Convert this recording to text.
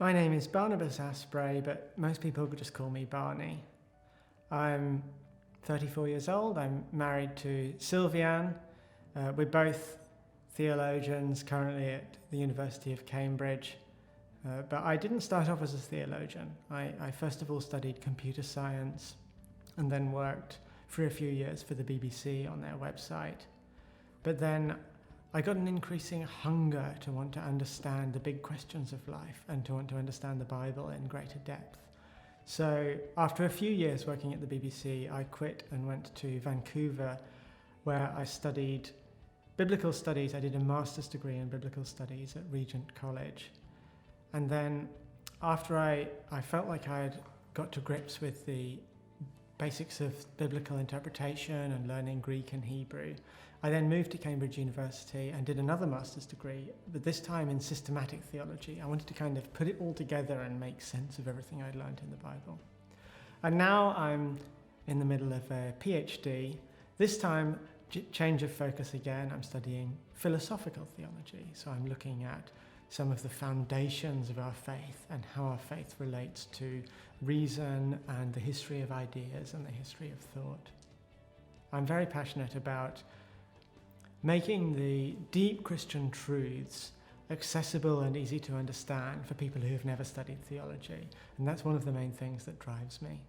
My name is Barnabas Aspray, but most people would just call me Barney. I'm 34 years old. I'm married to Sylviane. We're both theologians currently at the University of Cambridge. But I didn't start off as a theologian. I first of all studied computer science and then worked for a few years for the BBC on their website. But then I got an increasing hunger to want to understand the big questions of life and to want to understand the Bible in greater depth. So after a few years working at the BBC, I quit and went to Vancouver, where I studied biblical studies. I did a master's degree in biblical studies at Regent College. And then after I felt like I had got to grips with the basics of biblical interpretation and learning Greek and Hebrew, I then moved to Cambridge University and did another master's degree, but this time in systematic theology. I wanted to kind of put it all together and make sense of everything I'd learned in the Bible. And now I'm in the middle of a PhD. This time, change of focus again. I'm studying philosophical theology. So I'm looking at some of the foundations of our faith and how our faith relates to reason and the history of ideas and the history of thought. I'm very passionate about making the deep Christian truths accessible and easy to understand for people who have never studied theology. And that's one of the main things that drives me.